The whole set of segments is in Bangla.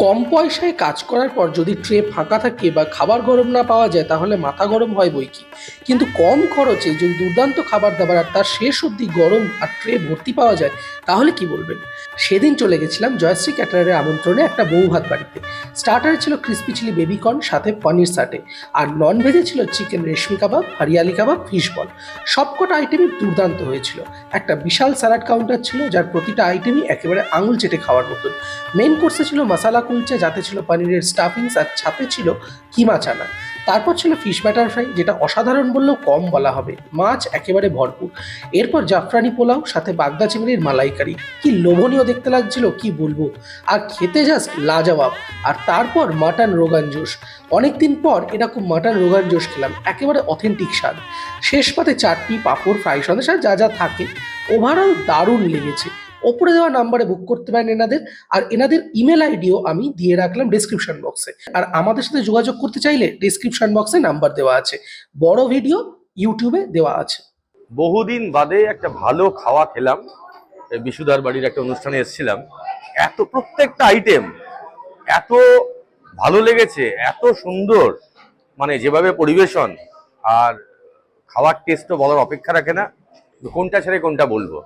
কম পয়সায় কাজ করার পর যদি ট্রে ফাঁকা থাকে বা খাবার গরম না পাওয়া যায় তাহলে মাথা গরম হয় বইকি। কিন্তু কম খরচে যদি দুর্দান্ত খাবার দাবার আর তার শেষ অবধি গরম আর ট্রে ভর্তি পাওয়া যায় তাহলে কি বলবেন। সেদিন চলে গেছিলাম জয়শ্রী ক্যাটারারের আমন্ত্রণে একটা বউ ভাত বাড়িতে। স্টার্টারে ছিল ক্রিসপি চিলি বেবিকর্ন সাথে পনির সাটে, আর নন ভেজে ছিল চিকেন রেশমি কাবাব, হরিয়ালি কাবাব, ফিশ বল। সবকটা আইটেমই দুর্দান্ত হয়েছিল। একটা বিশাল স্যালাড কাউন্টার ছিল যার প্রতিটা আইটেমই একেবারে আঙুল চেটে খাওয়ার মতন। মেন কোর্সে ছিল মশালা কুলচা, যাতে ছিল পনিরের স্টাফিংস আর সাথে ছিল কিমা চানা। তারপর ছিল ফিশ ব্যাটার ফ্রাই, যেটা অসাধারণ বললেও কম বলা হবে, মাছ একেবারে ভরপুর। এরপর জাফরানি পোলাও সাথে বাগদা চিংড়ির মালাইকারি, কি লোভনীয় দেখতে লাগছিল কি বলবো। আর খেতে জাস্ট লাজবাব। আর তারপর মাটন রোগান জোশ। অনেকদিন পর এরকম মাটন রোগান জোশ খেলাম, একেবারে অথেন্টিক স্বাদ। শেষ পাতে চাটনি, পাঁপড়, ফ্রাই সন্দেশ আর যা যা থাকে। ওভারঅল দারুণ লেগেছে। ওপরে দেওয়া নাম্বারে বুক করতে পারেন এনাদের। আর এনাদের ইমেল আইডিও আমি দিয়ে রাখলাম ডিসক্রিপশন বক্সে। আর আমাদের সাথে যোগাযোগ করতে চাইলে ডিসক্রিপশন বক্সে নাম্বার দেওয়া আছে, বড় ভিডিও ইউটিউবে দেওয়া আছে। বহুদিন বাদে একটা ভালো খাওয়া খেলাম। এই বিশুদার বাড়ির একটা অনুষ্ঠানে এসেছিলাম। এত প্রত্যেকটা আইটেম এত ভালো লেগেছে, এত সুন্দর, মানে যেভাবে পরিবেশন আর খাওয়ার টেস্ট তো বলার অপেক্ষা রাখে না। কোনটা ছেড়ে কোনটা বলবো,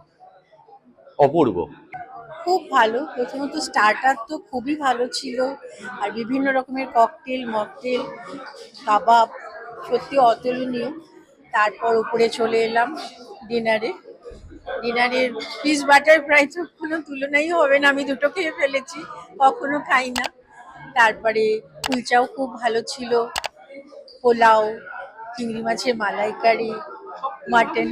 অপূর্ব। খুব ভালো। প্রথমত স্টার্টার তো খুবই ভালো ছিল, আর বিভিন্ন রকমের ককটেল, মকটেল, কাবাব সত্যি অতুলনীয়। তারপর উপরে চলে এলাম ডিনারে। ডিনারের ফিশ বাটার ফ্রাই তো কোনো তুলনাই হবে না, আমি দুটো খেয়ে ফেলেছি, কখনো খাই না। তারপরে কুলচাও খুব ভালো ছিল, পোলাও, চিংড়ি মাছের মালাইকারি, মাটন,